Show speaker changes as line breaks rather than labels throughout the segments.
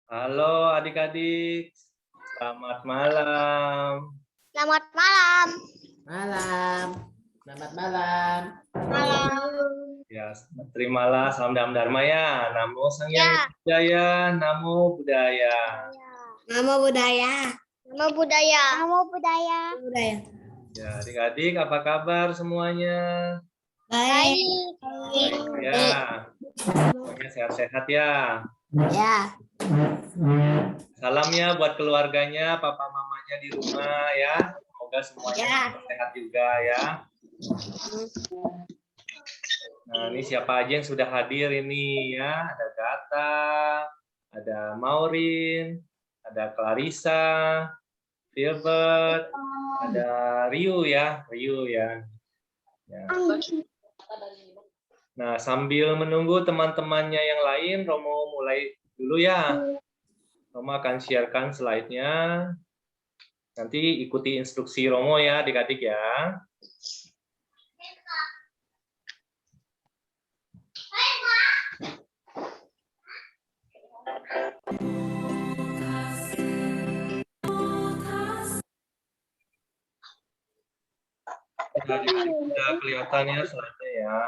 Halo adik-adik, selamat malam.
Selamat malam.
Malam. Selamat malam.
Malam.
Ya, terimalah salam dalam Dharma ya. Namo Sang Hyang
Ya.
Budaya, Namo Buddhaya.
Nama budaya.
Nama budaya. Nama budaya.
Budaya.
Ya, adik-adik apa kabar semuanya?
Baik.
Baik.
Ya, semuanya sehat-sehat ya.
Ya.
Salamnya buat keluarganya, papa mamanya di rumah ya. Semoga semuanya
Ya.
sehat juga ya. Nah, ini siapa aja yang sudah hadir ini ya? Ada Gata, ada Maureen, ada Clarissa, Filbert, ada Ryu ya, Ya. Nah, sambil menunggu teman-temannya yang lain, Romo mulai dulu ya. Romo akan sharekan slide-nya. Nanti ikuti instruksi Romo ya, adik-adik ya. Sudah kelihatannya slide-nya ya.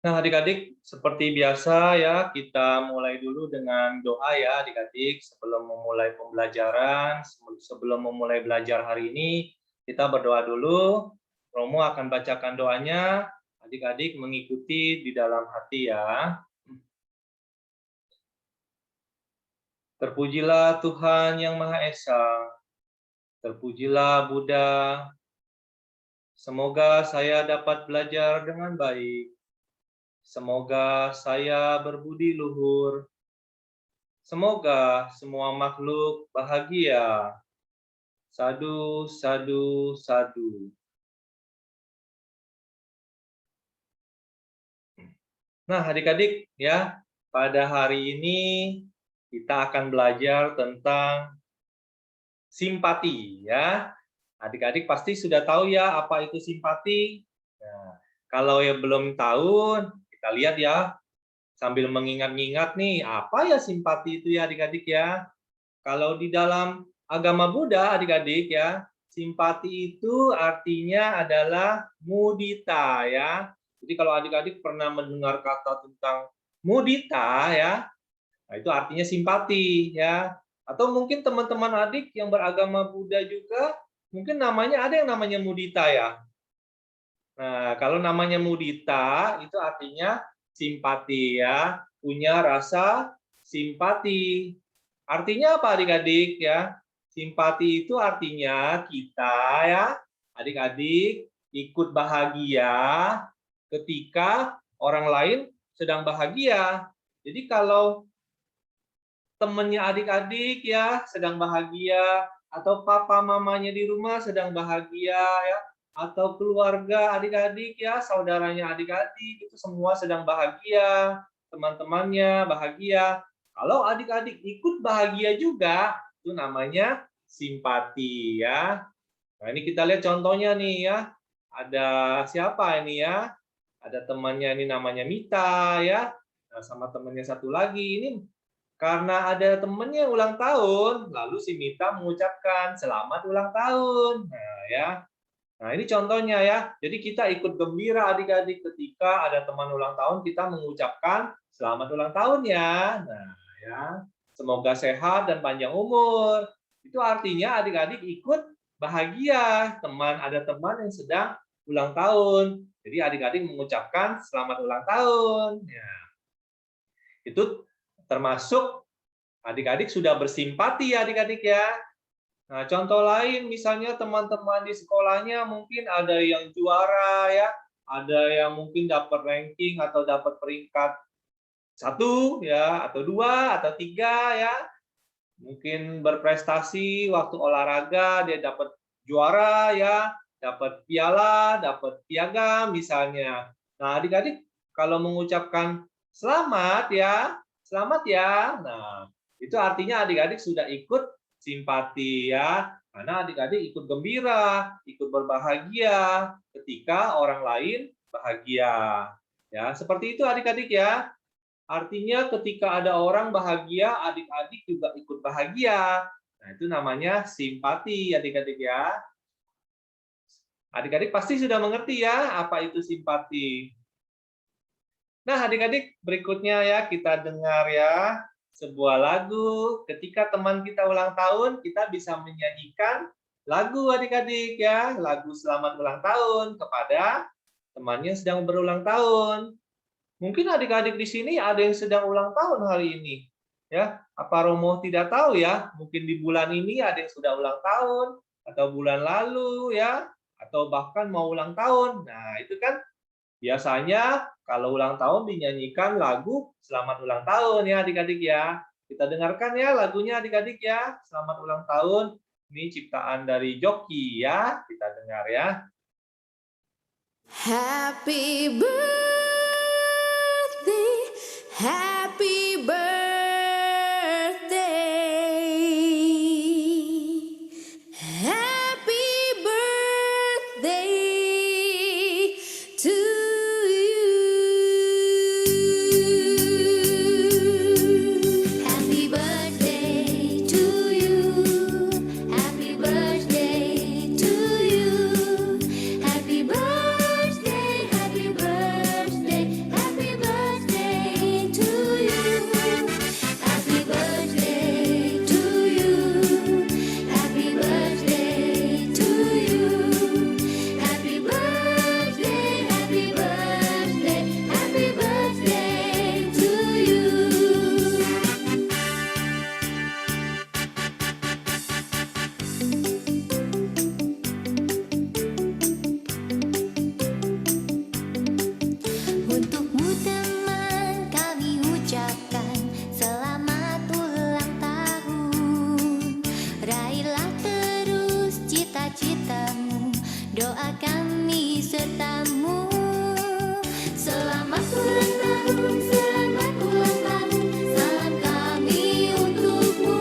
Nah, adik-adik, seperti biasa ya, kita mulai dulu dengan doa ya, adik-adik. Sebelum memulai pembelajaran, sebelum memulai belajar hari ini, kita berdoa dulu. Romo akan bacakan doanya, adik-adik mengikuti di dalam hati ya. Terpujilah Tuhan Yang Maha Esa, terpujilah Buddha. Semoga saya dapat belajar dengan baik. Semoga saya berbudi luhur. Semoga semua makhluk bahagia. Sadu, sadu, sadu. Nah, adik-adik ya, pada hari ini kita akan belajar tentang simpati ya. Adik-adik pasti sudah tahu ya apa itu simpati. Nah, kalau yang belum tahu, kita lihat ya. Sambil mengingat-ingat nih, apa ya simpati itu ya adik-adik ya? Kalau di dalam agama Buddha adik-adik ya, simpati itu artinya adalah mudita ya. Jadi kalau adik-adik pernah mendengar kata tentang mudita ya, nah itu artinya simpati ya. Atau mungkin teman-teman adik yang beragama Buddha juga, mungkin namanya ada yang namanya mudita ya. Nah, kalau namanya mudita itu artinya simpati ya, punya rasa simpati. Artinya apa adik-adik ya? Simpati itu artinya kita ya, adik-adik ikut bahagia ketika orang lain sedang bahagia. Jadi kalau temannya adik-adik ya sedang bahagia, atau papa mamanya di rumah sedang bahagia ya, atau keluarga adik-adik ya, saudaranya adik-adik itu semua sedang bahagia, teman-temannya bahagia. Kalau adik-adik ikut bahagia juga, itu namanya simpati ya. Nah, ini kita lihat contohnya nih ya. Ada siapa ini ya? Ada temannya ini namanya Mita ya. Nah, sama temannya satu lagi ini karena ada temennya ulang tahun, lalu si Mita mengucapkan selamat ulang tahun. Nah, ya. Nah, ini contohnya ya. Jadi kita ikut gembira adik-adik ketika ada teman ulang tahun, kita mengucapkan selamat ulang tahun ya. Nah, ya. Semoga sehat dan panjang umur. Itu artinya adik-adik ikut bahagia, ada teman yang sedang ulang tahun. Jadi adik-adik mengucapkan selamat ulang tahun. Ya. Itu termasuk adik-adik sudah bersimpati ya adik-adik ya. Nah, contoh lain misalnya teman-teman di sekolahnya mungkin ada yang juara ya, ada yang mungkin dapat ranking atau dapat peringkat 1 ya, atau 2 atau 3 ya. Mungkin berprestasi waktu olahraga dia dapat juara ya, dapat piala, dapat piagam misalnya. Nah, adik-adik kalau mengucapkan selamat ya, selamat ya. Nah, itu artinya adik-adik sudah ikut simpati ya, karena adik-adik ikut gembira, ikut berbahagia ketika orang lain bahagia. Ya, seperti itu adik-adik ya. Artinya ketika ada orang bahagia, adik-adik juga ikut bahagia. Nah, itu namanya simpati adik-adik ya. Adik-adik pasti sudah mengerti ya apa itu simpati. Nah, adik-adik berikutnya ya kita dengar ya sebuah lagu. Ketika teman kita ulang tahun, kita bisa menyanyikan lagu adik-adik ya, lagu selamat ulang tahun kepada temannya sedang berulang tahun. Mungkin adik-adik di sini ada yang sedang ulang tahun hari ini. Ya, apa Romo tidak tahu ya? Mungkin di bulan ini ada yang sudah ulang tahun atau bulan lalu ya, atau bahkan mau ulang tahun. Nah, itu kan biasanya kalau ulang tahun dinyanyikan lagu Selamat Ulang Tahun ya adik-adik ya. Kita dengarkan ya lagunya adik-adik ya. Selamat ulang tahun. Ini ciptaan dari Joki ya. Kita dengar ya.
Happy birthday, happy birthday, happy birthday to you. Happy birthday to you. Happy birthday to you. Happy birthday, happy birthday, happy birthday to you. Happy birthday to you. Happy birthday to you. Happy birthday, happy birthday, happy birthday to you. Untukmu teman kami ucapkan selamat ulang tahun. Raihlah terus cita-citamu, doa kami sertamu. Selamat ulang tahun, selamat ulang tahun, salam kami untukmu.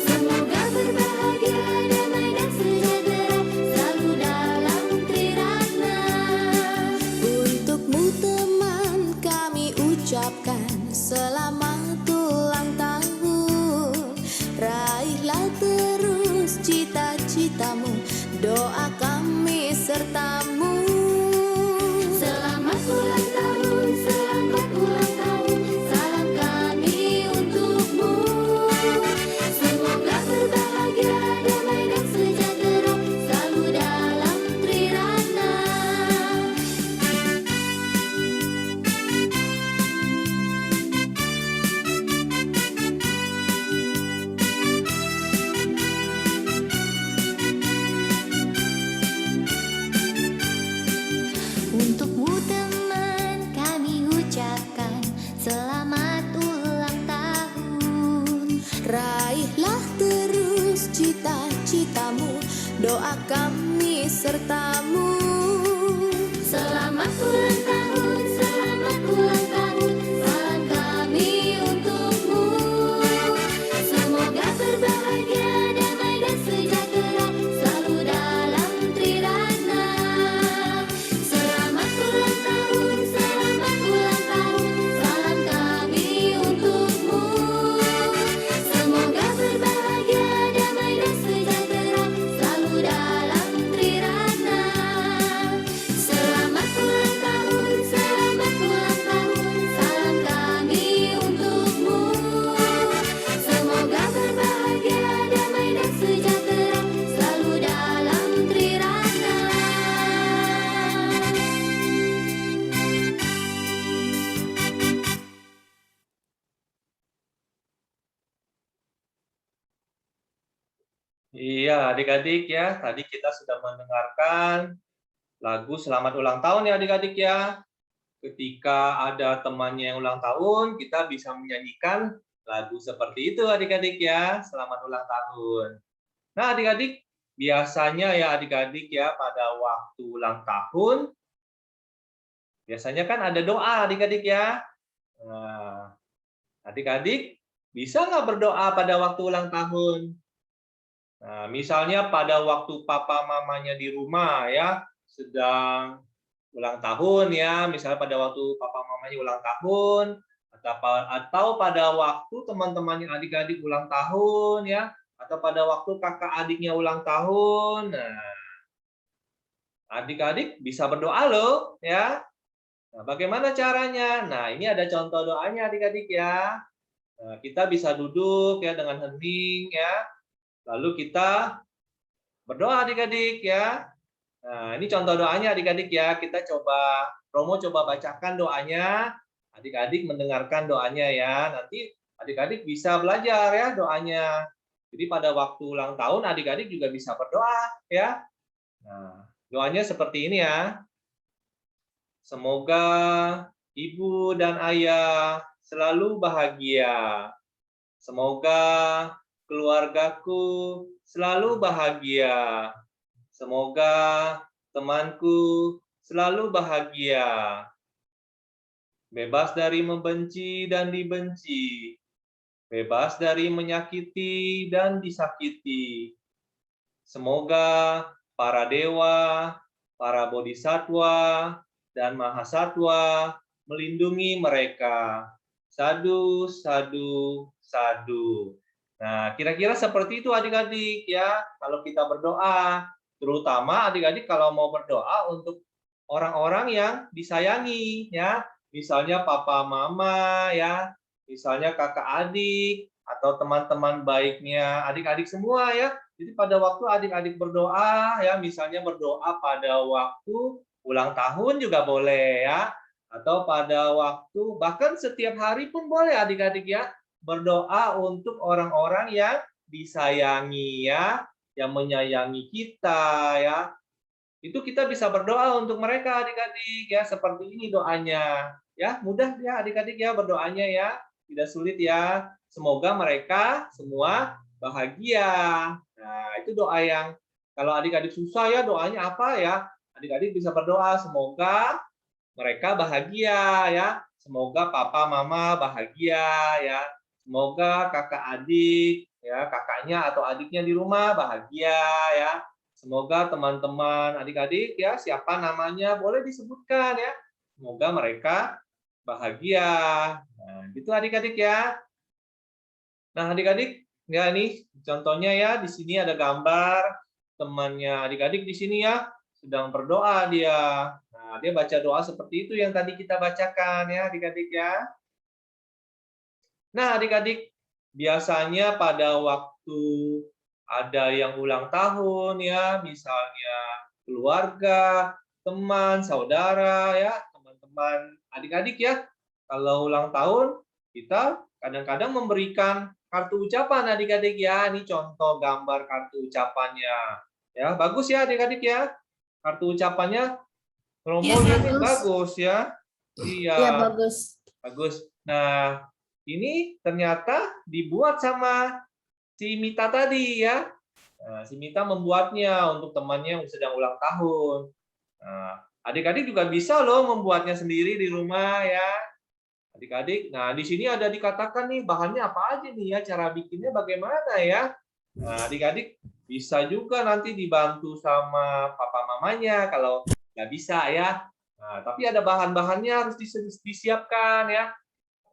Semoga berbahagia, damai dan sejahtera selalu dalam Trirana. Untukmu teman kami ucapkan selamat ulang tahun. Raihlah terus cita-citamu, doa kami sertamu. Selamat ulang tahun, selamat ulang tahun, salam kami untukmu. Semoga berbahagia, damai dan sejahtera selalu dalam Trirana. Untukmu teman kami ucapkan selamat ulang tahun. Raihlah terus cita-citamu, doa kami sertamu. Selamat ulang tahun, selamat ulang tahun, salam kami untukmu. Semoga berbahagia, damai dan sejahtera selalu dalam Trirana. Selamat ulang tahun, salam kami untukmu. Semoga berbahagia, damai dan sejahtera selalu dalam Trirana. Selamat ulang tahun, salam kami untukmu. Semoga berbahagia, damai dan sejahtera selalu dalam Trirana.
Iya, adik-adik ya. Tadi kita sudah mendengarkan lagu Selamat Ulang Tahun ya adik-adik ya. Ketika ada temannya yang ulang tahun, kita bisa menyanyikan lagu seperti itu adik-adik ya. Selamat ulang tahun. Nah, adik-adik, biasanya ya adik-adik ya pada waktu ulang tahun, biasanya kan ada doa adik-adik ya. Nah, adik-adik bisa nggak berdoa pada waktu ulang tahun? Nah, misalnya pada waktu papa mamanya di rumah ya sedang ulang tahun ya, misalnya pada waktu papa mamanya ulang tahun, atau pada waktu teman-temannya adik-adik ulang tahun ya, atau pada waktu kakak adiknya ulang tahun. Nah, adik-adik bisa berdoa loh ya. Nah, bagaimana caranya? Nah, ini ada contoh doanya adik-adik ya. Nah, kita bisa duduk ya dengan hening ya. Lalu kita berdoa adik-adik ya. Nah, ini contoh doanya adik-adik ya. Kita coba, Romo coba bacakan doanya. Adik-adik mendengarkan doanya ya. Nanti adik-adik bisa belajar ya doanya. Jadi pada waktu ulang tahun adik-adik juga bisa berdoa ya. Nah, doanya seperti ini ya. Semoga ibu dan ayah selalu bahagia. Semoga keluargaku selalu bahagia. Semoga temanku selalu bahagia. Bebas dari membenci dan dibenci. Bebas dari menyakiti dan disakiti. Semoga para dewa, para bodhisatwa, dan mahasatwa melindungi mereka. Sadu, sadu, sadu. Nah, kira-kira seperti itu adik-adik ya. Kalau kita berdoa, terutama adik-adik kalau mau berdoa untuk orang-orang yang disayangi ya. Misalnya papa mama ya, misalnya kakak adik atau teman-teman baiknya adik-adik semua ya. Jadi pada waktu adik-adik berdoa ya, misalnya berdoa pada waktu ulang tahun juga boleh ya. Atau pada waktu, bahkan setiap hari pun boleh adik-adik ya, berdoa untuk orang-orang yang disayangi ya, yang menyayangi kita ya. Itu kita bisa berdoa untuk mereka adik-adik ya, seperti ini doanya. Ya, mudah ya adik-adik ya berdoanya ya. Tidak sulit ya. Semoga mereka semua bahagia. Nah, itu doa yang kalau adik-adik susah ya doanya apa ya? Adik-adik bisa berdoa semoga mereka bahagia ya. Semoga papa mama bahagia ya. Semoga kakak adik ya, kakaknya atau adiknya di rumah bahagia ya. Semoga teman-teman adik-adik ya, siapa namanya boleh disebutkan ya. Semoga mereka bahagia. Nah, gitu adik-adik ya. Nah, adik-adik ya ini contohnya ya, di sini ada gambar temannya adik-adik di sini ya, sedang berdoa dia. Nah, dia baca doa seperti itu yang tadi kita bacakan ya, adik-adik ya. Nah, adik-adik, biasanya pada waktu ada yang ulang tahun ya, misalnya keluarga, teman, saudara ya, teman-teman adik-adik ya. Kalau ulang tahun, kita kadang-kadang memberikan kartu ucapan adik-adik ya. Ini contoh gambar kartu ucapannya. Ya, bagus ya adik-adik ya. Kartu ucapannya Romo ini bagus ya. Iya.
Iya, bagus.
Bagus. Nah, ini ternyata dibuat sama si Mita tadi ya. Nah, si Mita membuatnya untuk temannya yang sedang ulang tahun. Nah, adik-adik juga bisa loh membuatnya sendiri di rumah ya. Adik-adik, nah di sini ada dikatakan nih bahannya apa aja nih ya, cara bikinnya bagaimana ya. Nah, adik-adik bisa juga nanti dibantu sama papa mamanya kalau nggak bisa ya. Nah, tapi ada bahan-bahannya harus disiapkan ya.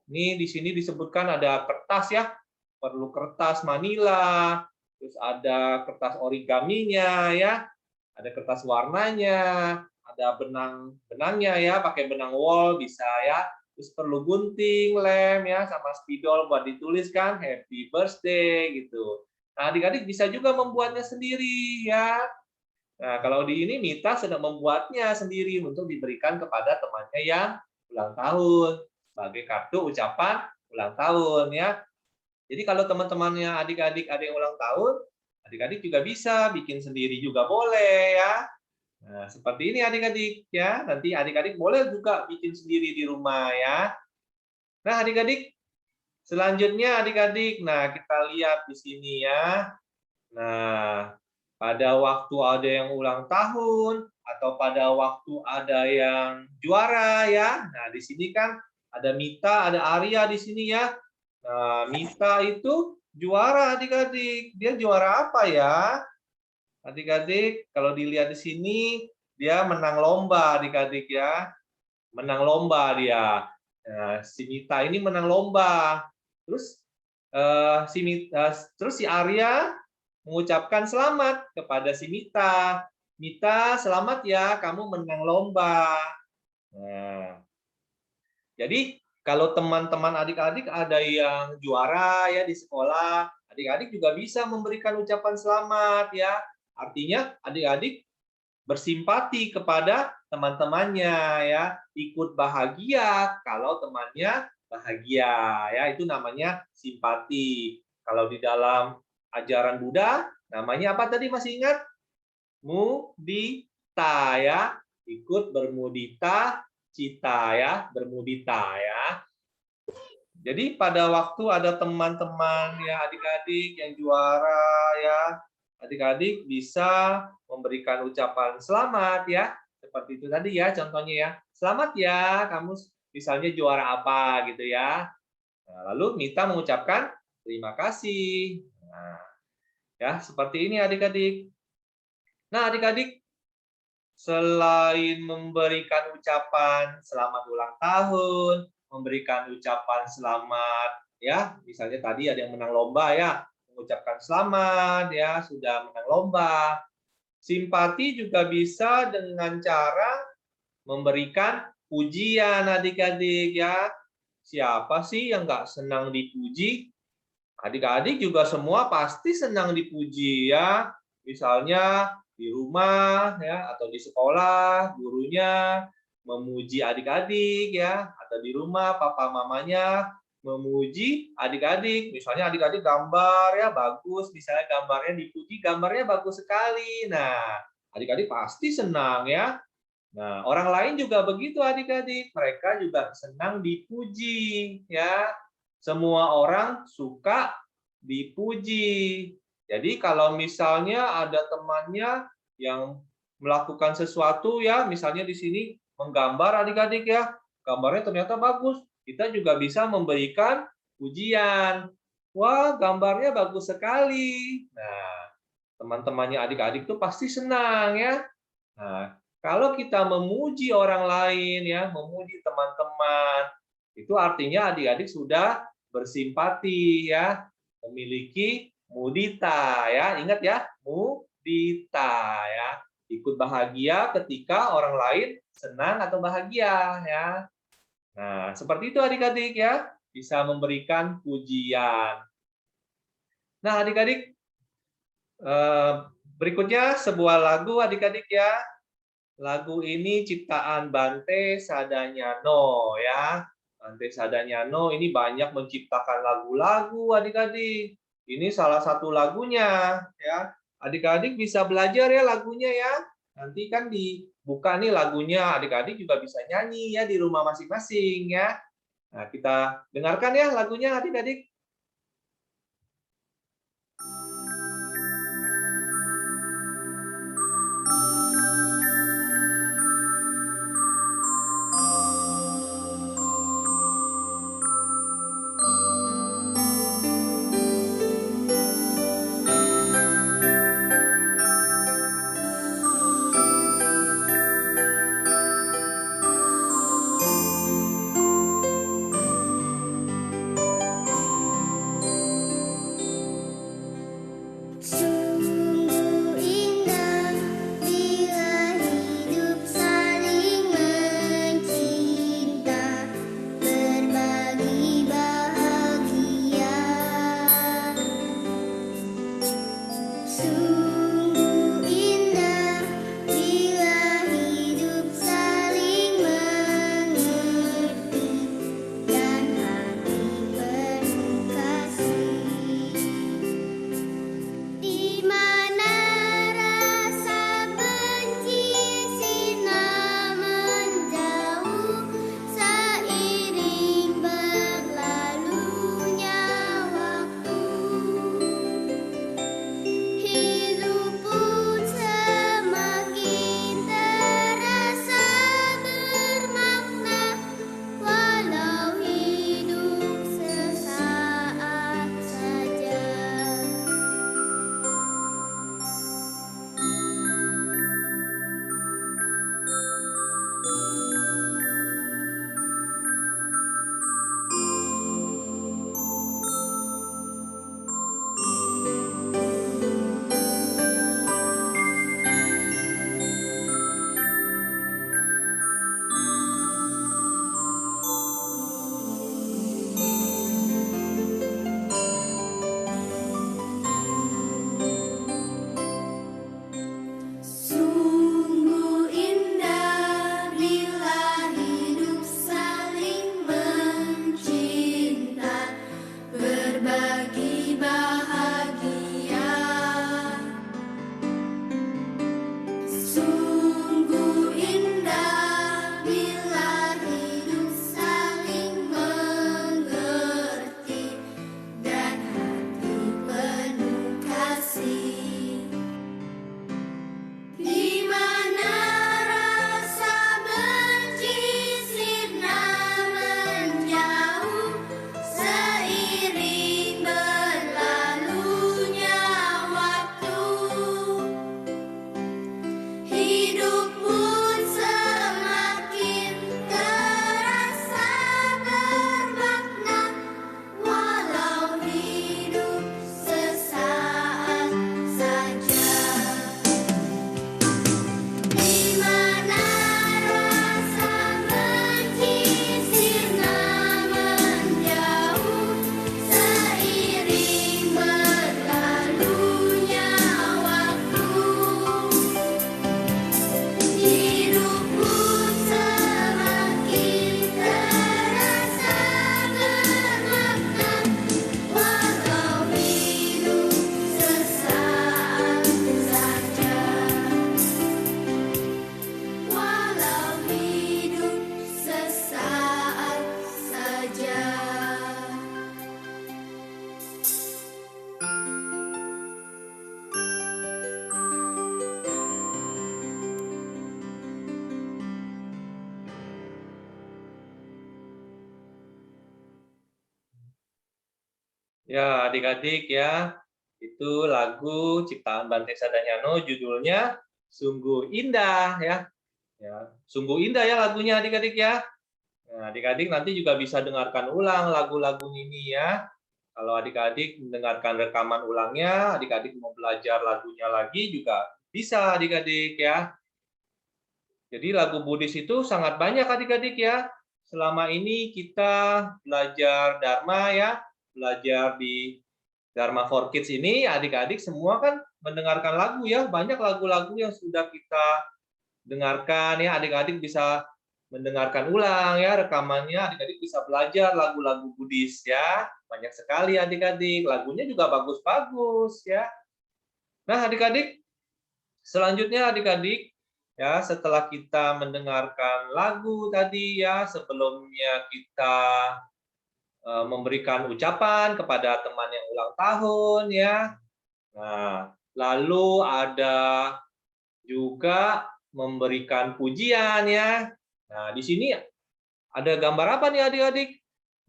Ini di sini disebutkan ada kertas ya, perlu kertas manila, terus ada kertas origaminya ya, ada kertas warnanya, ada benangnya ya, pakai benang wol bisa ya, terus perlu gunting, lem ya, sama spidol buat dituliskan happy birthday gitu. Nah, adik-adik bisa juga membuatnya sendiri ya. Nah, kalau di ini Mita sedang membuatnya sendiri untuk diberikan kepada temannya yang ulang tahun sebagai kartu ucapan ulang tahun ya. Jadi kalau teman-temannya adik-adik ada yang ulang tahun, adik-adik juga bisa bikin sendiri juga boleh ya. Nah, seperti ini adik-adik ya. Nanti adik-adik boleh juga bikin sendiri di rumah ya. Nah, adik-adik selanjutnya adik-adik, nah kita lihat di sini ya. Nah, pada waktu ada yang ulang tahun atau pada waktu ada yang juara ya. Nah, di sini kan ada Mita, ada Arya di sini ya. Nah, Mita itu juara adik-adik. Dia juara apa ya? Adik-adik, kalau dilihat di sini, dia menang lomba adik-adik ya. Menang lomba dia. Nah, si Mita ini menang lomba. Terus si Arya mengucapkan selamat kepada si Mita. Mita, selamat ya, kamu menang lomba. Nah, jadi kalau teman-teman adik-adik ada yang juara ya di sekolah, adik-adik juga bisa memberikan ucapan selamat ya. Artinya adik-adik bersimpati kepada teman-temannya ya, ikut bahagia kalau temannya bahagia ya, itu namanya simpati. Kalau di dalam ajaran Buddha namanya apa tadi, masih ingat? Mudita ya, ikut bermudita cita ya, bermudita ya. Jadi pada waktu ada teman-teman ya adik-adik yang juara ya, adik-adik bisa memberikan ucapan selamat ya, seperti itu tadi ya contohnya ya. Selamat ya, kamu misalnya juara apa gitu ya. Nah, lalu Mita mengucapkan terima kasih. Nah, ya seperti ini adik-adik. Nah, adik-adik, selain memberikan ucapan selamat ulang tahun, memberikan ucapan selamat ya, misalnya tadi ada yang menang lomba ya, mengucapkan selamat ya, sudah menang lomba. Simpati juga bisa dengan cara memberikan pujian adik-adik ya. Siapa sih yang nggak senang dipuji? Adik-adik juga semua pasti senang dipuji ya. Misalnya di rumah ya atau di sekolah gurunya memuji adik-adik ya, atau di rumah papa mamanya memuji adik-adik. Misalnya adik-adik gambar ya bagus, misalnya gambarnya dipuji, gambarnya bagus sekali. Nah, adik-adik pasti senang ya. Nah, orang lain juga begitu adik-adik, mereka juga senang dipuji ya. Semua orang suka dipuji. Jadi kalau misalnya ada temannya yang melakukan sesuatu ya, misalnya di sini menggambar adik-adik ya, gambarnya ternyata bagus, kita juga bisa memberikan pujian. Wah, gambarnya bagus sekali. Nah, teman-temannya adik-adik tuh pasti senang ya. Nah, kalau kita memuji orang lain ya, memuji teman-teman, itu artinya adik-adik sudah bersimpati ya, memiliki mudita ya. Ingat ya, mudita ya. Ikut bahagia ketika orang lain senang atau bahagia ya. Nah, seperti itu adik-adik ya, bisa memberikan pujian. Nah, adik-adik, berikutnya sebuah lagu adik-adik ya. Lagu ini ciptaan Bante Sadanyano ya. Bante Sadanyano ini banyak menciptakan lagu-lagu adik-adik. Ini salah satu lagunya ya. Adik-adik bisa belajar ya lagunya ya. Nanti kan dibuka nih lagunya, adik-adik juga bisa nyanyi ya di rumah masing-masing ya. Nah, kita dengarkan ya lagunya adik-adik. Ya, adik-adik ya, itu lagu ciptaan Bante Sadayano judulnya Sungguh Indah ya. Ya, sungguh indah ya lagunya adik-adik ya. Nah, adik-adik nanti juga bisa dengarkan ulang lagu-lagu ini ya. Kalau adik-adik mendengarkan rekaman ulangnya, adik-adik mau belajar lagunya lagi juga bisa adik-adik ya. Jadi lagu Buddhis itu sangat banyak adik-adik ya. Selama ini kita belajar Dharma ya, belajar di Dharma for Kids ini, adik-adik semua kan mendengarkan lagu ya. Banyak lagu-lagu yang sudah kita dengarkan ya, adik-adik bisa mendengarkan ulang ya rekamannya, adik-adik bisa belajar lagu-lagu Buddhis ya. Banyak sekali adik-adik, lagunya juga bagus-bagus ya. Nah, adik-adik, selanjutnya adik-adik ya, setelah kita mendengarkan lagu tadi ya, sebelumnya kita memberikan ucapan kepada teman yang ulang tahun ya. Nah, lalu ada juga memberikan pujian ya. Nah, di sini ada gambar apa nih adik-adik?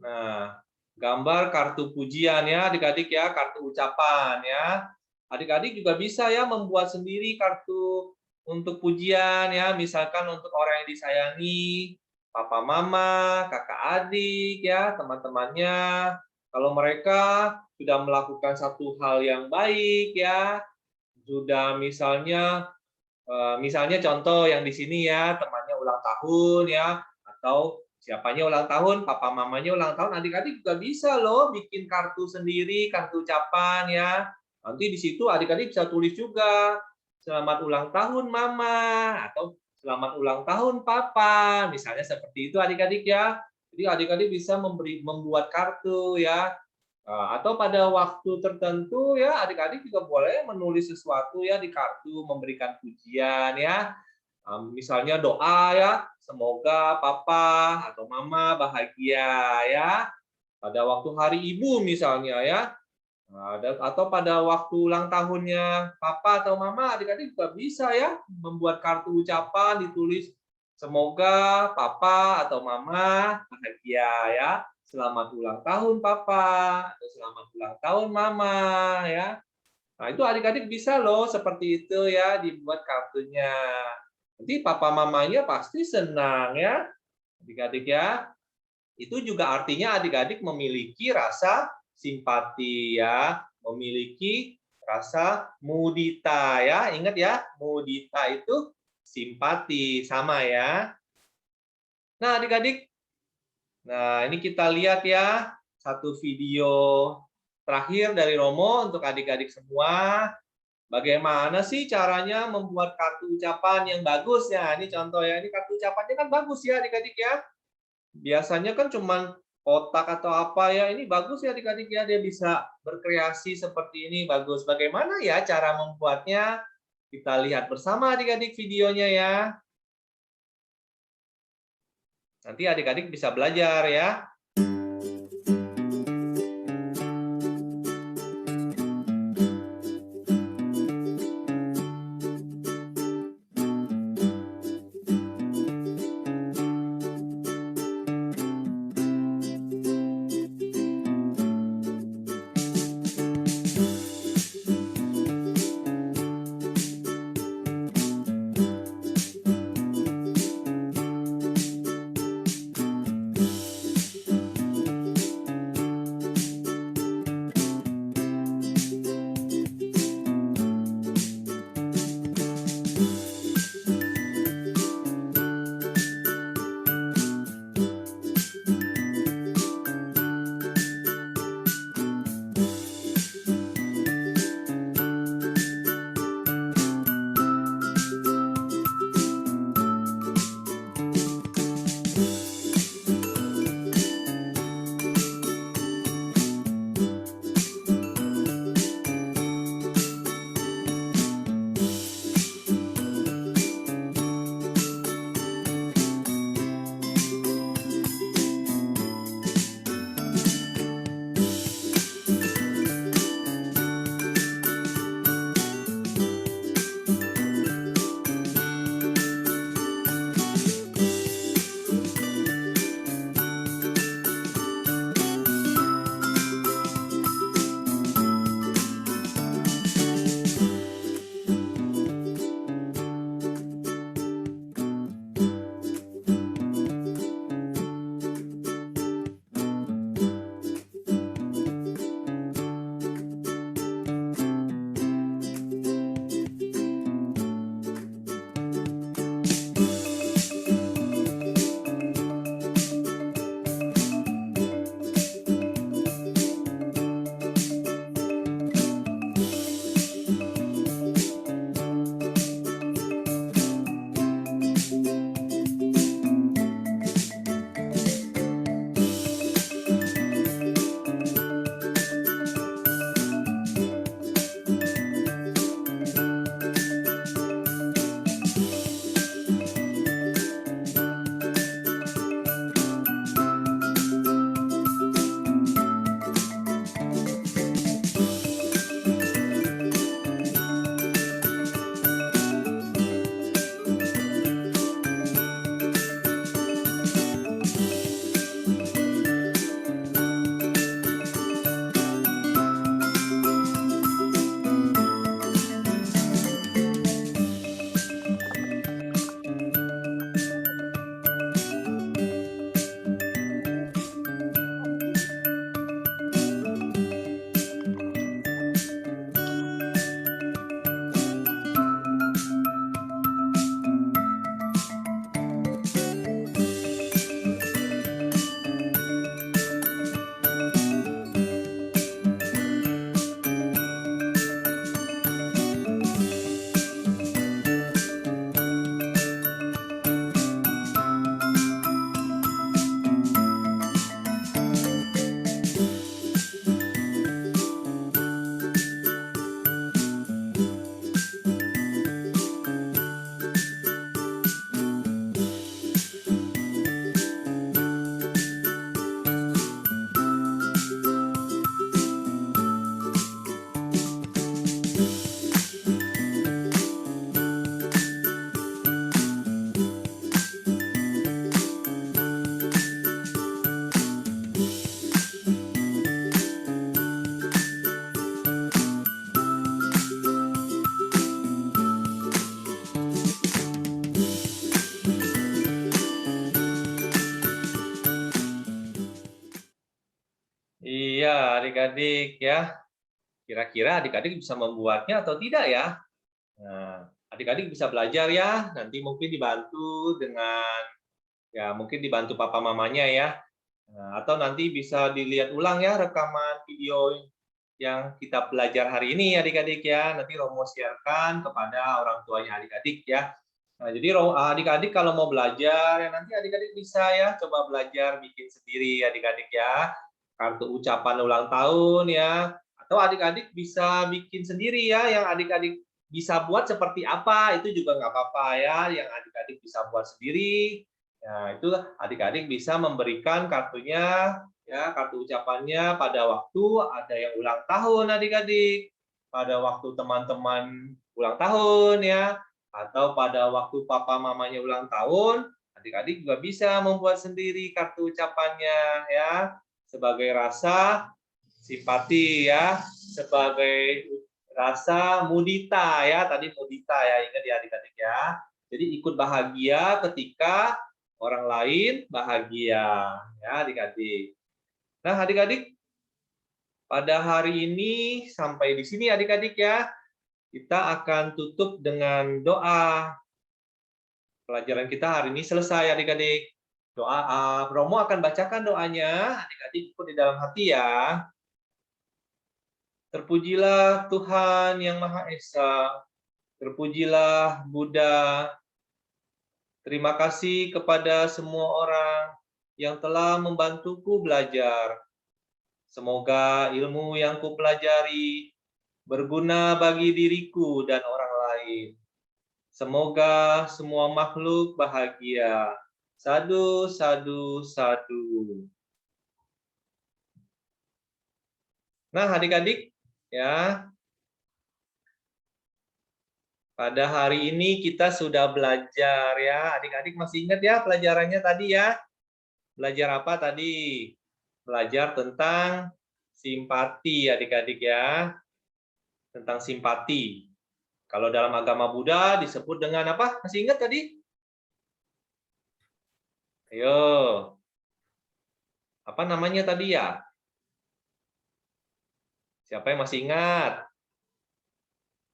Nah, gambar kartu pujian ya adik-adik ya, kartu ucapan ya. Adik-adik juga bisa ya membuat sendiri kartu untuk pujian ya, misalkan untuk orang yang disayangi, papa mama, kakak adik ya, teman-temannya. Kalau mereka sudah melakukan satu hal yang baik ya, sudah misalnya contoh yang di sini ya, temannya ulang tahun ya, atau siapanya ulang tahun, papa mamanya ulang tahun, adik-adik juga bisa loh bikin kartu sendiri, kartu ucapan ya. Nanti di situ adik-adik bisa tulis juga, selamat ulang tahun mama, atau selamat ulang tahun papa, misalnya seperti itu adik-adik ya. Jadi adik-adik bisa membuat kartu ya. Atau pada waktu tertentu ya adik-adik juga boleh menulis sesuatu ya di kartu, memberikan pujian ya. Misalnya doa ya, semoga papa atau mama bahagia ya. Pada waktu hari ibu misalnya ya. Atau pada waktu ulang tahunnya papa atau mama, adik-adik juga bisa ya membuat kartu ucapan, ditulis semoga papa atau mama bahagia ya. Selamat ulang tahun papa atau selamat ulang tahun mama ya. Nah, itu adik-adik bisa loh seperti itu ya dibuat kartunya. Nanti papa mamanya pasti senang ya. Adik-adik ya. Itu juga artinya adik-adik memiliki rasa simpati ya, memiliki rasa mudita ya. Ingat ya, mudita itu simpati sama ya. Nah, adik-adik, nah ini kita lihat ya satu video terakhir dari Romo untuk adik-adik semua. Bagaimana sih caranya membuat kartu ucapan yang bagus ya? Ini contoh ya, ini kartu ucapannya kan bagus ya adik-adik ya. Biasanya kan cuman kotak atau apa ya, ini bagus ya adik-adik ya, dia bisa berkreasi seperti ini, bagus. Bagaimana ya cara membuatnya? Kita lihat bersama adik-adik videonya ya. Nanti adik-adik bisa belajar ya. adik-adik ya. Kira-kira adik-adik bisa membuatnya atau tidak ya? Nah, adik-adik bisa belajar ya. Nanti mungkin dibantu dengan mungkin dibantu papa mamanya ya. Nah, atau nanti bisa dilihat ulang ya rekaman video yang kita belajar hari ini adik-adik ya. Nanti Romo sharekan kepada orang tuanya adik-adik ya. Nah, jadi adik-adik kalau mau belajar ya nanti adik-adik bisa ya coba belajar bikin sendiri adik-adik ya. Kartu ucapan ulang tahun ya. Atau adik-adik bisa bikin sendiri ya yang adik-adik bisa buat seperti apa itu juga nggak apa-apa ya yang adik-adik bisa buat sendiri. Ya, itu adik-adik bisa memberikan kartunya ya kartu ucapannya pada waktu ada yang ulang tahun adik-adik, pada waktu teman-teman ulang tahun ya, atau pada waktu papa mamanya ulang tahun, adik-adik juga bisa membuat sendiri kartu ucapannya ya, sebagai rasa simpati ya, sebagai rasa mudita ya, tadi mudita ya, ingat ya adik-adik ya. Jadi ikut bahagia ketika orang lain bahagia ya adik-adik. Nah, adik-adik, pada hari ini sampai di sini adik-adik ya. Kita akan tutup dengan doa. Pelajaran kita hari ini selesai adik-adik. Doa Romo akan bacakan doanya, adik-adik ikut di dalam hati ya. Terpujilah Tuhan yang Maha Esa. Terpujilah Buddha. Terima kasih kepada semua orang yang telah membantuku belajar. Semoga ilmu yang kupelajari berguna bagi diriku dan orang lain. Semoga semua makhluk bahagia. Sadu, sadu, sadu. Nah, adik-adik, ya. Pada hari ini kita sudah belajar ya. Adik-adik masih ingat ya pelajarannya tadi ya? Belajar apa tadi? Belajar tentang simpati adik-adik ya. Tentang simpati. Kalau dalam agama Buddha disebut dengan apa? Masih ingat tadi? Ayo. Apa namanya tadi ya? Siapa yang masih ingat?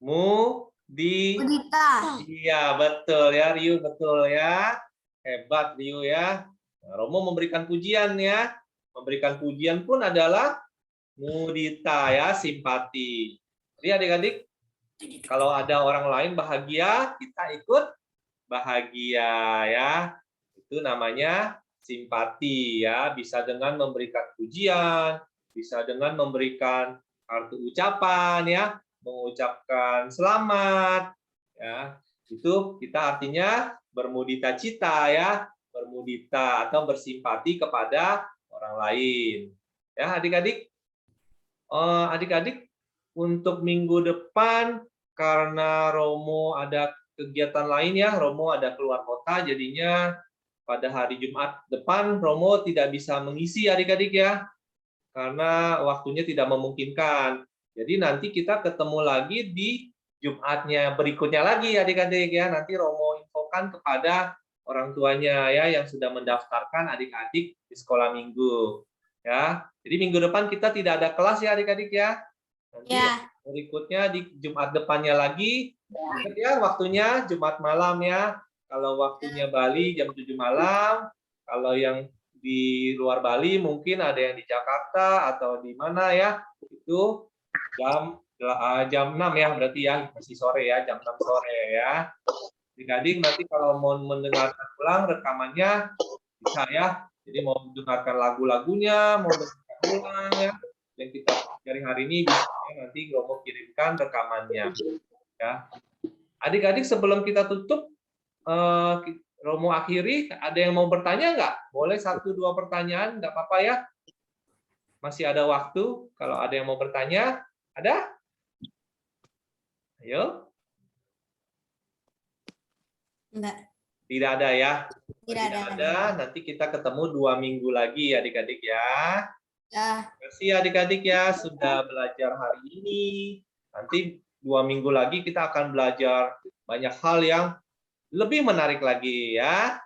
Mudita.
Iya, betul ya, Ryu, betul ya. Hebat Ryu ya. Nah, Romo memberikan pujian ya. Memberikan pujian pun adalah mudita ya, simpati. Jadi adik-adik, kalau ada orang lain bahagia, kita ikut bahagia ya. Itu namanya simpati ya. Bisa dengan memberikan pujian, bisa dengan memberikan kartu ucapan ya, mengucapkan selamat ya. Itu kita artinya bermudita cita ya, bermudita atau bersimpati kepada orang lain. Ya, adik-adik. Adik-adik untuk minggu depan karena Romo ada kegiatan lain ya, Romo ada keluar kota jadinya pada hari Jumat depan Romo tidak bisa mengisi adik-adik ya. Karena waktunya tidak memungkinkan. Jadi nanti kita ketemu lagi di Jumatnya berikutnya lagi adik-adik ya. Nanti Romo infokan kepada orang tuanya ya yang sudah mendaftarkan adik-adik di sekolah minggu. Ya. Jadi minggu depan kita tidak ada kelas ya adik-adik ya. Nanti berikutnya di Jumat depannya lagi. Ya, waktunya Jumat malam ya. Kalau waktunya Bali jam 7 malam. Kalau yang di luar Bali mungkin ada yang di Jakarta atau di mana ya. Itu jam 6 ya berarti ya. Masih sore ya, jam 6 sore ya. Adik-adik nanti kalau mau mendengarkan ulang rekamannya bisa ya. Jadi mau mendengarkan lagu-lagunya, mau mendengarkan ulang ya. Yang kita pelajari hari ini bisa nanti Romo kirimkan rekamannya. Ya. Adik-adik sebelum kita tutup, Romo akhiri, ada yang mau bertanya nggak? Boleh 1-2 pertanyaan, nggak apa-apa ya. Masih ada waktu, kalau ada yang mau bertanya, ada? Ayo.
Enggak.
Tidak ada ya?
Tidak
ada. Nanti kita ketemu 2 minggu lagi adik-adik ya.
Ya.
Terima kasih adik-adik ya sudah belajar hari ini. Nanti 2 minggu lagi kita akan belajar banyak hal yang lebih menarik lagi ya.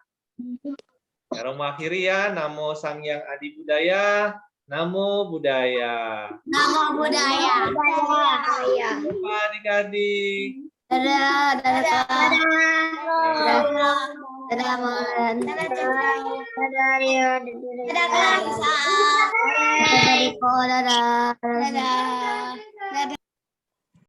Romo akhiri ya, Namo Sang Hyang Adi Budaya, Namo Buddhaya.
Namo Buddhaya.
Apa adik-adik?
Dadah, dadah, Kak.
Dadah.
Dadah, Mon.
Dadah, Rio.
Dadah, Kak. Dadah, Riko. Dadah.
Dadah.